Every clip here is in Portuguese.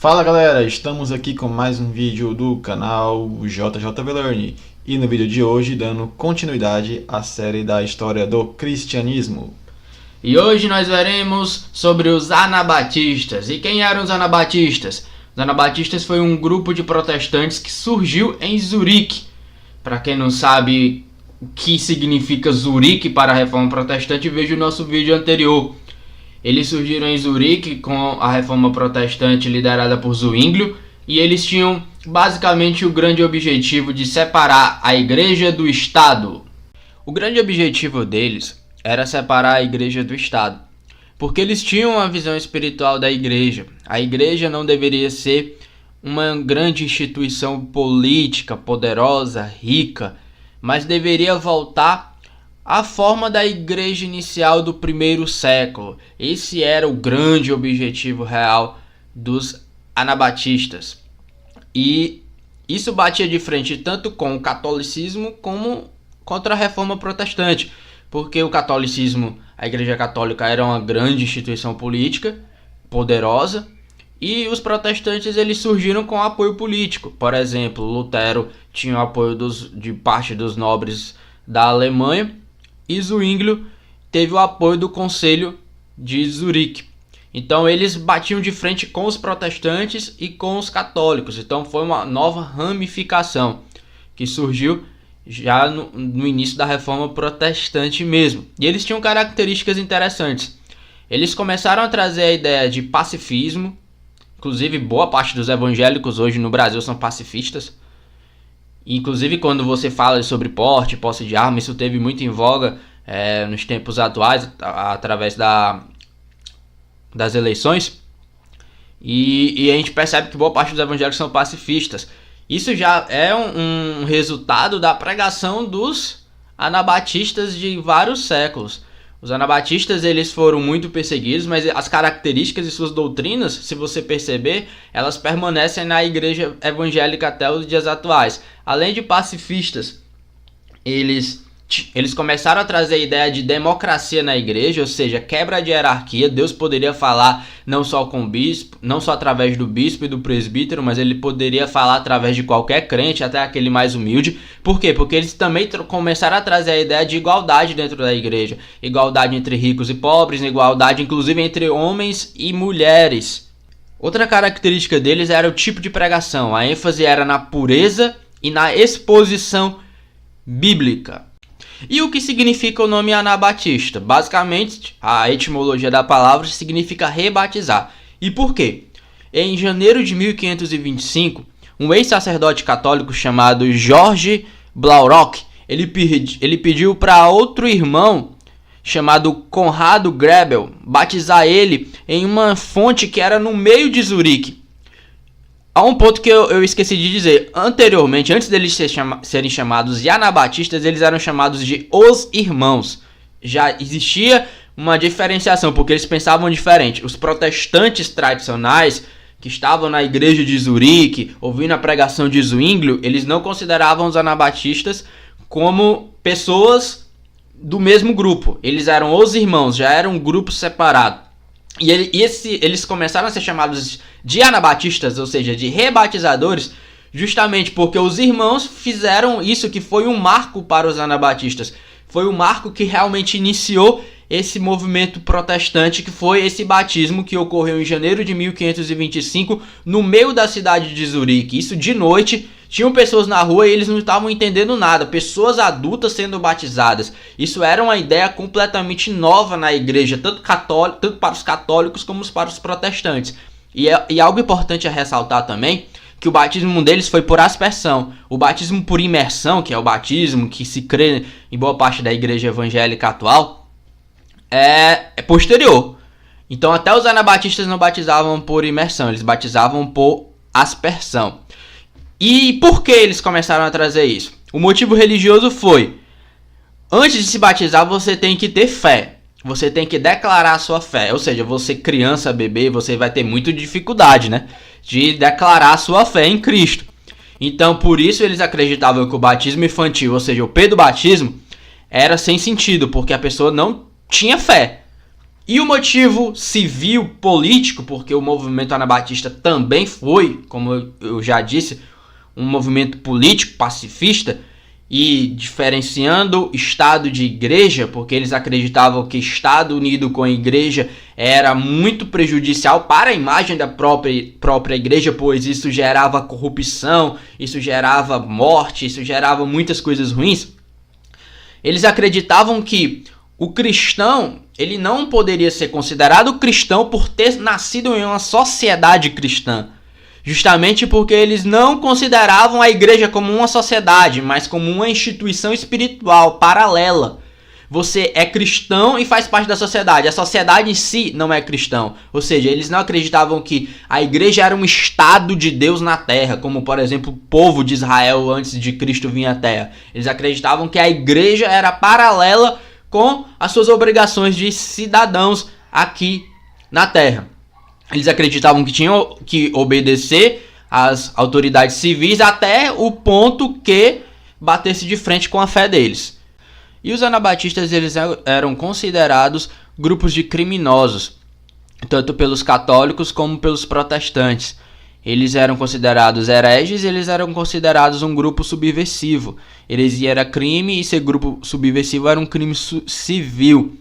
Fala galera, estamos aqui com mais um vídeo do canal JJV Learning e no vídeo de hoje dando continuidade à série da história do cristianismo. E hoje nós veremos sobre os anabatistas. E quem eram os anabatistas? Os anabatistas foi um grupo de protestantes que surgiu em Zurique. Para quem não sabe o que significa Zurique para a Reforma Protestante, veja o nosso vídeo anterior. Eles surgiram em Zurique com a Reforma Protestante liderada por Zwinglio e eles tinham basicamente o grande objetivo de separar a igreja do Estado. O grande objetivo deles era separar a igreja do Estado, porque eles tinham uma visão espiritual da igreja. A igreja não deveria ser uma grande instituição política, poderosa, rica, mas deveria voltar a forma da igreja inicial do primeiro século. Esse era o grande objetivo real dos anabatistas. E isso batia de frente tanto com o catolicismo como contra a reforma protestante. Porque o catolicismo, a igreja católica era uma grande instituição política, poderosa. E os protestantes eles surgiram com apoio político. Por exemplo, Lutero tinha o apoio de parte dos nobres da Alemanha. E Zwinglio teve o apoio do Conselho de Zurique. Então eles batiam de frente com os protestantes e com os católicos. Então foi uma nova ramificação que surgiu já no início da Reforma Protestante mesmo. E eles tinham características interessantes. Eles começaram a trazer a ideia de pacifismo. Inclusive boa parte dos evangélicos hoje no Brasil são pacifistas. Inclusive quando você fala sobre posse de arma, isso teve muito em voga nos tempos atuais, através das eleições. E a gente percebe que boa parte dos evangélicos são pacifistas. Isso já é um resultado da pregação dos anabatistas de vários séculos. Os anabatistas eles foram muito perseguidos, mas as características e suas doutrinas, se você perceber, elas permanecem na igreja evangélica até os dias atuais. Além de pacifistas, eles começaram a trazer a ideia de democracia na igreja, ou seja, quebra de hierarquia. Deus poderia falar não só com o bispo, não só através do bispo e do presbítero, mas ele poderia falar através de qualquer crente, até aquele mais humilde. Por quê? Porque eles também começaram a trazer a ideia de igualdade dentro da igreja. Igualdade entre ricos e pobres, igualdade inclusive entre homens e mulheres. Outra característica deles era o tipo de pregação. A ênfase era na pureza e na exposição bíblica. E o que significa o nome anabatista? Basicamente, a etimologia da palavra significa rebatizar. E por quê? Em janeiro de 1525, um ex-sacerdote católico chamado George Blaurock, ele pediu para outro irmão chamado Conrado Grebel batizar ele em uma fonte que era no meio de Zurique. Há um ponto que eu esqueci de dizer. Anteriormente, antes deles serem chamados de anabatistas, eles eram chamados de os irmãos. Já existia uma diferenciação, porque eles pensavam diferente. Os protestantes tradicionais, que estavam na igreja de Zurique, ouvindo a pregação de Zwinglio, eles não consideravam os anabatistas como pessoas do mesmo grupo. Eles eram os irmãos, já era um grupo separado. E eles começaram a ser chamados de anabatistas, ou seja, de rebatizadores, justamente porque os irmãos fizeram isso, que foi um marco para os anabatistas. Foi um marco que realmente iniciou esse movimento protestante, que foi esse batismo que ocorreu em janeiro de 1525 no meio da cidade de Zurique. Isso de noite, tinham pessoas na rua e eles não estavam entendendo nada, pessoas adultas sendo batizadas. Isso era uma ideia completamente nova na igreja, tanto para os católicos como para os protestantes. E algo importante a ressaltar também, que o batismo deles foi por aspersão. O batismo por imersão, que é o batismo que se crê em boa parte da igreja evangélica atual, é posterior. Então até os anabatistas não batizavam por imersão, eles batizavam por aspersão. E por que eles começaram a trazer isso? O motivo religioso foi: antes de se batizar você tem que ter fé. Você tem que declarar a sua fé. Ou seja, você criança, bebê, você vai ter muita dificuldade, né, de declarar a sua fé em Cristo. Então por isso eles acreditavam que o batismo infantil, ou seja, o pedobatismo, era sem sentido, porque a pessoa não tinha fé. E o motivo civil, político, porque o movimento anabatista também foi, como eu já disse, um movimento político, pacifista, e diferenciando Estado de Igreja, porque eles acreditavam que Estado unido com a Igreja era muito prejudicial para a imagem da própria Igreja, pois isso gerava corrupção, isso gerava morte, isso gerava muitas coisas ruins. Eles acreditavam que o cristão, ele não poderia ser considerado cristão por ter nascido em uma sociedade cristã. Justamente porque eles não consideravam a igreja como uma sociedade, mas como uma instituição espiritual paralela. Você é cristão e faz parte da sociedade. A sociedade em si não é cristão. Ou seja, eles não acreditavam que a igreja era um estado de Deus na terra, como por exemplo o povo de Israel antes de Cristo vir à terra. Eles acreditavam que a igreja era paralela com as suas obrigações de cidadãos aqui na terra. Eles acreditavam que tinham que obedecer às autoridades civis até o ponto que batesse de frente com a fé deles. E os anabatistas, eles eram considerados grupos de criminosos, tanto pelos católicos como pelos protestantes. Eles eram considerados hereges e eles eram considerados um grupo subversivo. Heresia era crime e ser grupo subversivo era um crime civil.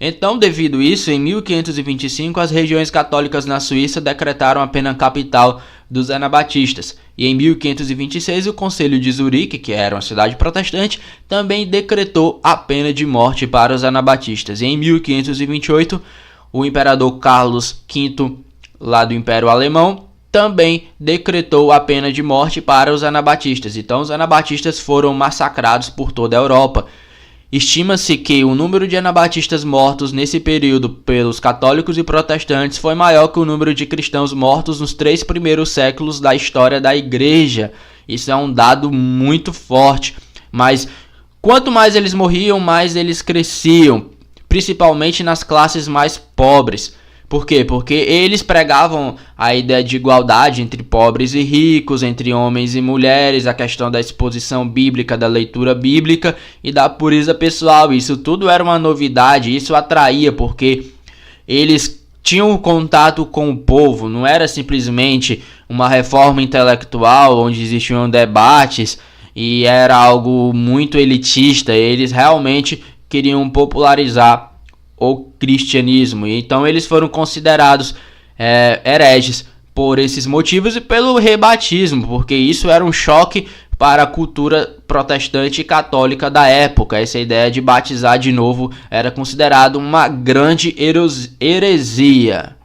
Então, devido a isso, em 1525, as regiões católicas na Suíça decretaram a pena capital dos anabatistas. E em 1526, o Conselho de Zurique, que era uma cidade protestante, também decretou a pena de morte para os anabatistas. E em 1528, o imperador Carlos V, lá do Império Alemão, também decretou a pena de morte para os anabatistas. Então, os anabatistas foram massacrados por toda a Europa. Estima-se que o número de anabatistas mortos nesse período pelos católicos e protestantes foi maior que o número de cristãos mortos nos 3 primeiros séculos da história da igreja. Isso é um dado muito forte, mas quanto mais eles morriam, mais eles cresciam, principalmente nas classes mais pobres. Por quê? Porque eles pregavam a ideia de igualdade entre pobres e ricos, entre homens e mulheres, a questão da exposição bíblica, da leitura bíblica e da pureza pessoal. Isso tudo era uma novidade, isso atraía, porque eles tinham contato com o povo, não era simplesmente uma reforma intelectual onde existiam debates e era algo muito elitista. Eles realmente queriam popularizar o cristianismo, então eles foram considerados hereges por esses motivos e pelo rebatismo, porque isso era um choque para a cultura protestante e católica da época. Essa ideia de batizar de novo era considerado uma grande heresia,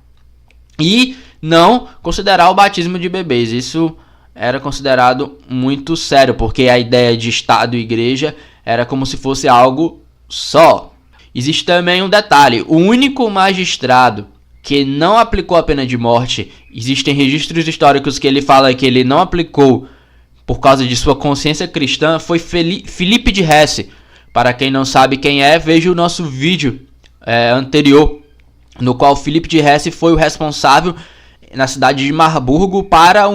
e não considerar o batismo de bebês, isso era considerado muito sério, porque a ideia de Estado e Igreja era como se fosse algo só. Existe também um detalhe: o único magistrado que não aplicou a pena de morte, existem registros históricos que ele fala que ele não aplicou por causa de sua consciência cristã, foi Filipe de Hesse. Para quem não sabe quem é, veja o nosso vídeo anterior, no qual Filipe de Hesse foi o responsável na cidade de Marburgo para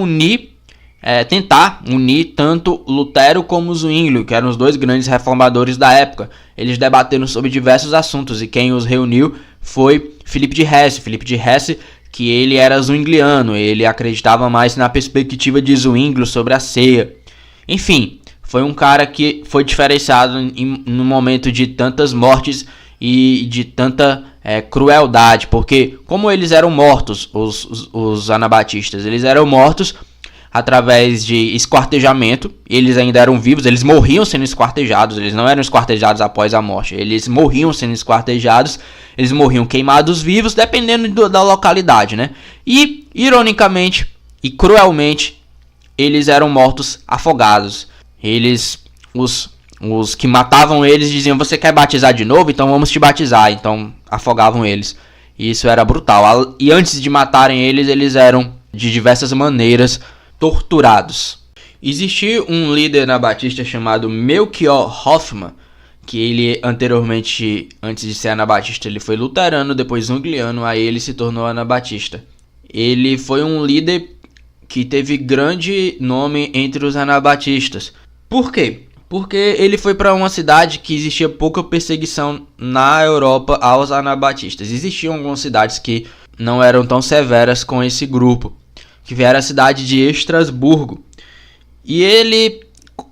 tentar unir tanto Lutero como Zwinglio, que eram os 2 grandes reformadores da época. Eles debateram sobre diversos assuntos e quem os reuniu foi Filipe de Hesse. Filipe de Hesse, que ele era zwingliano, ele acreditava mais na perspectiva de Zwinglio sobre a ceia. Enfim, foi um cara que foi diferenciado no momento de tantas mortes e de tanta crueldade, porque como eles eram mortos, os anabatistas, eles eram mortos através de esquartejamento. Eles ainda eram vivos, eles morriam sendo esquartejados, eles não eram esquartejados após a morte, eles morriam sendo esquartejados, eles morriam queimados vivos, dependendo da localidade, né? E, ironicamente e cruelmente, eles eram mortos afogados. Os que matavam eles diziam: você quer batizar de novo? Então vamos te batizar. Então afogavam eles. E isso era brutal. E antes de matarem eles, eles eram de diversas maneiras torturados. Existia um líder anabatista chamado Melchior Hoffman, que ele anteriormente, antes de ser anabatista, ele foi luterano, depois zwingliano, aí ele se tornou anabatista. Ele foi um líder que teve grande nome entre os anabatistas. Por quê? porque ele foi para uma cidade que existia pouca perseguição na Europa aos anabatistas. Existiam algumas cidades que não eram tão severas com esse grupo, que era a cidade de Estrasburgo. E ele,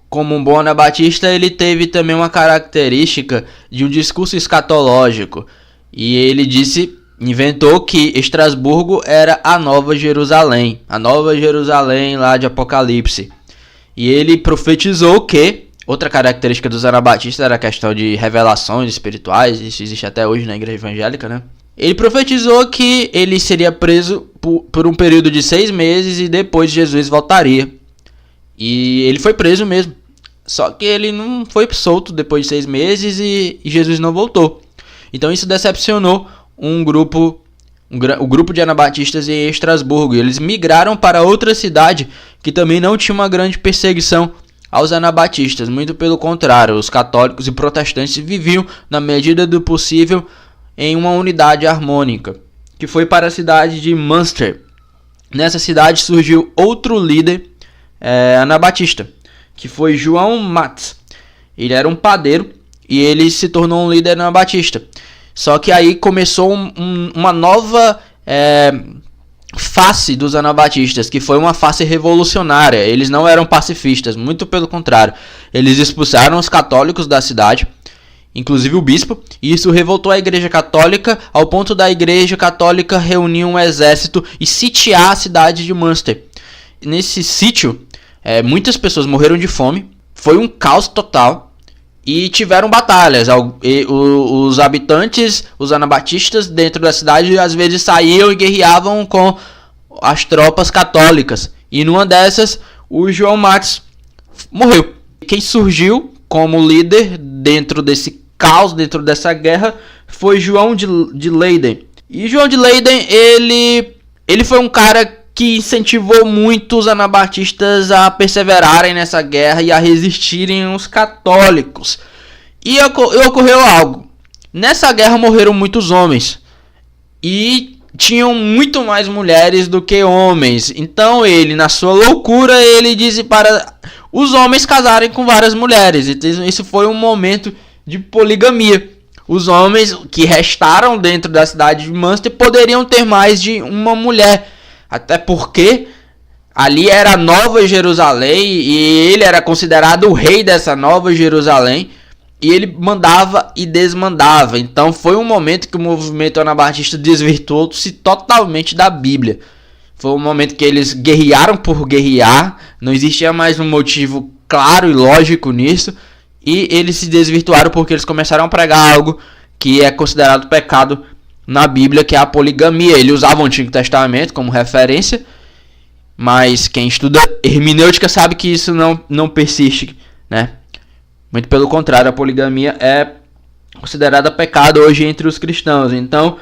como um bom anabatista, ele teve também uma característica de um discurso escatológico. E ele inventou que Estrasburgo era a Nova Jerusalém lá de Apocalipse. E ele profetizou que, outra característica dos anabatistas era a questão de revelações espirituais, isso existe até hoje na igreja evangélica, né? Ele profetizou que ele seria preso por um período de 6 meses e depois Jesus voltaria. E ele foi preso mesmo. Só que ele não foi solto depois de 6 meses e Jesus não voltou. Então isso decepcionou o grupo de anabatistas em Estrasburgo. Eles migraram para outra cidade que também não tinha uma grande perseguição aos anabatistas. Muito pelo contrário, os católicos e protestantes viviam, na medida do possível, em uma unidade harmônica, que foi para a cidade de Münster. Nessa cidade surgiu outro líder anabatista, que foi João Marx. Ele era um padeiro e ele se tornou um líder anabatista. Só que aí começou uma nova face dos anabatistas, que foi uma face revolucionária. Eles não eram pacifistas, muito pelo contrário. Eles expulsaram os católicos da cidade, inclusive o bispo, e isso revoltou a igreja católica ao ponto da igreja católica reunir um exército e sitiar a cidade de Münster. Nesse sítio, muitas pessoas morreram de fome, foi um caos total e tiveram batalhas. Os habitantes, os anabatistas dentro da cidade, às vezes saíam e guerreavam com as tropas católicas. E numa dessas, o João Marx morreu. Quem surgiu como líder dentro desse caos, dentro dessa guerra, foi João de Leyden. E João de Leyden, ele foi um cara que incentivou muito os anabatistas a perseverarem nessa guerra e a resistirem aos católicos. E ocorreu algo. Nessa guerra morreram muitos homens. E tinham muito mais mulheres do que homens. Então ele, na sua loucura, ele disse para os homens casarem com várias mulheres. Então, isso foi um momento de poligamia. Os homens que restaram dentro da cidade de Münster poderiam ter mais de uma mulher. Até porque ali era a Nova Jerusalém e ele era considerado o rei dessa Nova Jerusalém. E ele mandava e desmandava. Então foi um momento que o movimento anabatista desvirtuou-se totalmente da Bíblia. Foi um momento que eles guerrearam por guerrear. Não existia mais um motivo claro e lógico nisso. E eles se desvirtuaram porque eles começaram a pregar algo que é considerado pecado na Bíblia, que é a poligamia. Ele usava o Antigo Testamento como referência, mas quem estuda hermenêutica sabe que isso não persiste, né? Muito pelo contrário, a poligamia é considerada pecado hoje entre os cristãos. Então,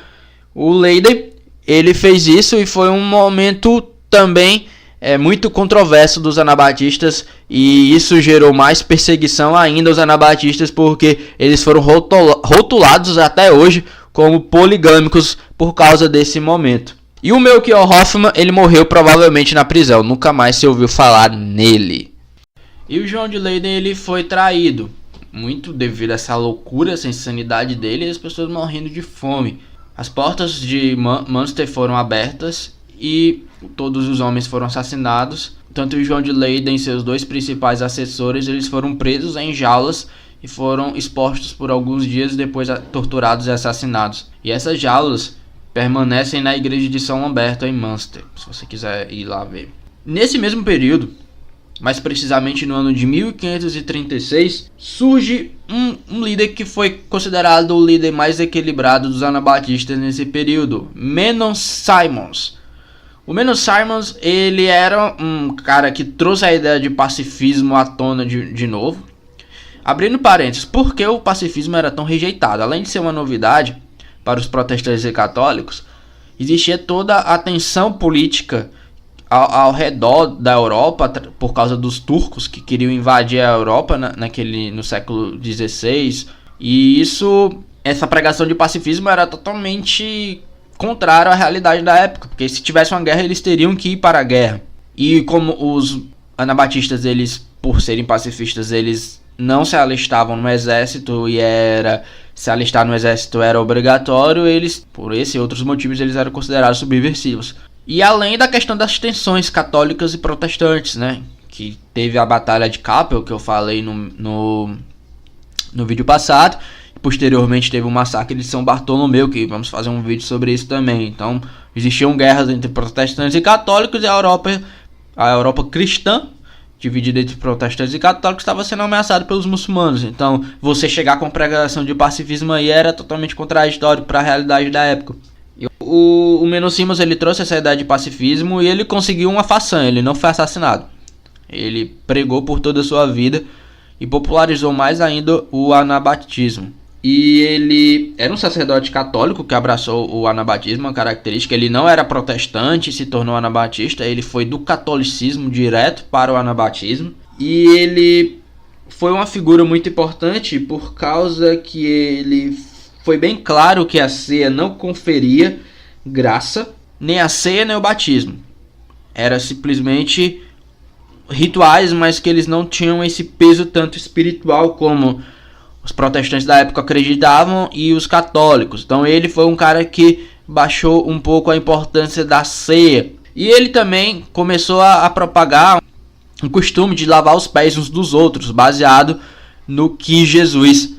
o Leyden, ele fez isso e foi um momento também muito controverso dos anabatistas, e isso gerou mais perseguição ainda aos anabatistas, porque eles foram rotulados até hoje como poligâmicos por causa desse momento. E o Melchior Hoffman, ele morreu provavelmente na prisão, nunca mais se ouviu falar nele. E o João de Leyden, ele foi traído, muito devido a essa loucura, essa insanidade dele, e as pessoas morrendo de fome. As portas de Münster foram abertas e todos os homens foram assassinados. Tanto o João de Leyden e seus 2 principais assessores, eles foram presos em jaulas e foram expostos por alguns dias, depois torturados e assassinados. E essas jaulas permanecem na igreja de São Lamberto em Münster, se você quiser ir lá ver. Nesse mesmo período, mais precisamente no ano de 1536, surge um líder que foi considerado o líder mais equilibrado dos anabatistas nesse período, Menon Simons. O Menon Simons, ele era um cara que trouxe a ideia de pacifismo à tona de novo. Abrindo parênteses, por que o pacifismo era tão rejeitado? Além de ser uma novidade para os protestantes e católicos, existia toda a tensão política ao redor da Europa por causa dos turcos que queriam invadir a Europa no século XVI. E essa pregação de pacifismo era totalmente contrária à realidade da época, porque se tivesse uma guerra eles teriam que ir para a guerra. E como os anabatistas, eles, por serem pacifistas, eles não se alistavam no exército e se alistar no exército era obrigatório, eles, por esse e outros motivos, eles eram considerados subversivos. E além da questão das tensões católicas e protestantes, né? Que teve a Batalha de Kappel, que eu falei no vídeo passado. Posteriormente teve o massacre de São Bartolomeu, que vamos fazer um vídeo sobre isso também. Então existiam guerras entre protestantes e católicos, e a Europa cristã, dividida entre protestantes e católicos, estava sendo ameaçada pelos muçulmanos. Então você chegar com pregação de pacifismo aí era totalmente contraditório para a realidade da época. E o Menno Simons, ele trouxe essa ideia de pacifismo e ele conseguiu uma façanha, ele não foi assassinado. Ele pregou por toda a sua vida e popularizou mais ainda o anabatismo. E ele era um sacerdote católico que abraçou o anabatismo, uma característica. Ele não era protestante e se tornou anabatista. Ele foi do catolicismo direto para o anabatismo. E ele foi uma figura muito importante por causa que ele foi bem claro que a ceia não conferia graça, nem a ceia nem o batismo. Era simplesmente rituais, mas que eles não tinham esse peso tanto espiritual como os protestantes da época acreditavam e os católicos. Então ele foi um cara que baixou um pouco a importância da ceia. E ele também começou a propagar um costume de lavar os pés uns dos outros, baseado no que Jesus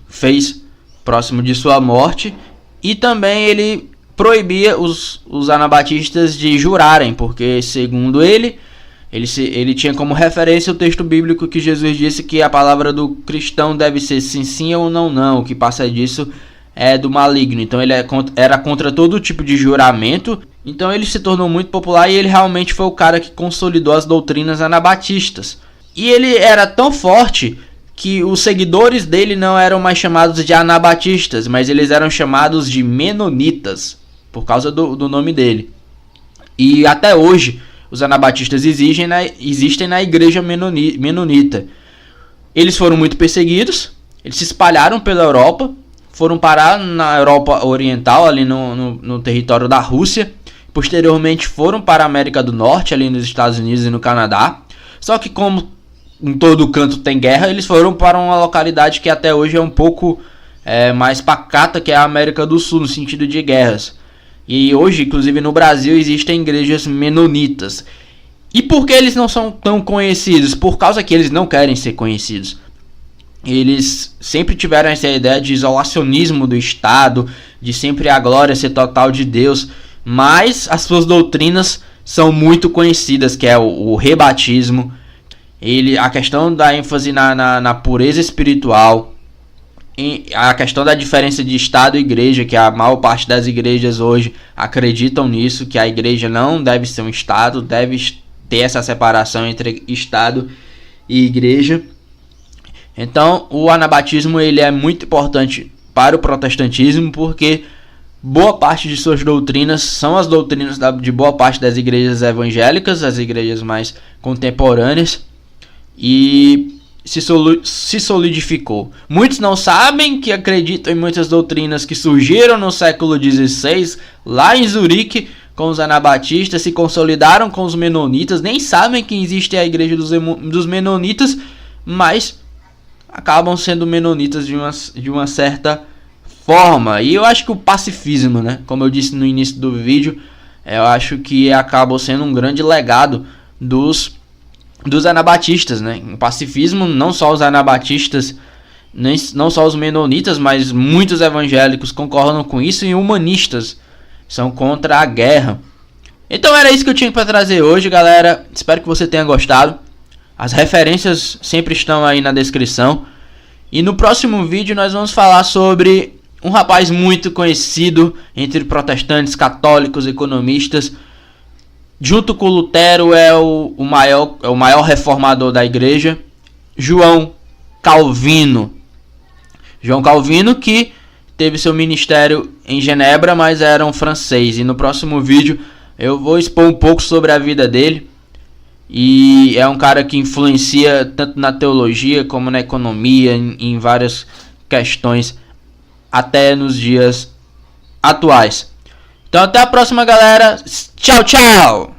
fez próximo de sua morte. E também ele proibia os anabatistas de jurarem, porque segundo ele tinha como referência o texto bíblico que Jesus disse que a palavra do cristão deve ser sim, sim ou não, não. O que passa disso é do maligno. Então ele era contra todo tipo de juramento. Então ele se tornou muito popular e ele realmente foi o cara que consolidou as doutrinas anabatistas. E ele era tão forte que os seguidores dele não eram mais chamados de anabatistas, mas eles eram chamados de menonitas, por causa do nome dele. E até hoje os anabatistas existem na igreja menonita. Eles foram muito perseguidos, eles se espalharam pela Europa, foram parar na Europa Oriental, ali no território da Rússia. Posteriormente foram para a América do Norte, ali nos Estados Unidos e no Canadá. Só que como em todo canto tem guerra, eles foram para uma localidade que até hoje é um pouco mais pacata, que é a América do Sul, no sentido de guerras. E hoje, inclusive no Brasil, existem igrejas menonitas. E por que eles não são tão conhecidos? Por causa que eles não querem ser conhecidos. Eles sempre tiveram essa ideia de isolacionismo do Estado, de sempre a glória ser total de Deus. Mas as suas doutrinas são muito conhecidas, que é o rebatismo, a questão da ênfase na pureza espiritual, a questão da diferença de Estado e Igreja, que a maior parte das igrejas hoje acreditam nisso, que a igreja não deve ser um Estado, deve ter essa separação entre Estado e Igreja. Então o anabatismo ele é muito importante para o protestantismo, porque boa parte de suas doutrinas são as doutrinas de boa parte das igrejas evangélicas, as igrejas mais contemporâneas, e se solidificou. Muitos não sabem que acreditam em muitas doutrinas que surgiram no século XVI, lá em Zurique, com os anabatistas, se consolidaram com os menonitas, nem sabem que existe a igreja dos menonitas, mas acabam sendo menonitas de uma certa forma. E eu acho que o pacifismo, né, como eu disse no início do vídeo, eu acho que acabou sendo um grande legado dos anabatistas, né? O pacifismo, não só os anabatistas, não só os menonitas, mas muitos evangélicos concordam com isso, e humanistas são contra a guerra. Então era isso que eu tinha para trazer hoje, galera. Espero que você tenha gostado. As referências sempre estão aí na descrição. E no próximo vídeo nós vamos falar sobre um rapaz muito conhecido entre protestantes, católicos, economistas. Junto com Lutero é o maior reformador da igreja, João Calvino. João Calvino, que teve seu ministério em Genebra, mas era um francês. E no próximo vídeo eu vou expor um pouco sobre a vida dele. E é um cara que influencia tanto na teologia como na economia, em várias questões, até nos dias atuais. Então até a próxima, galera. Tchau, tchau!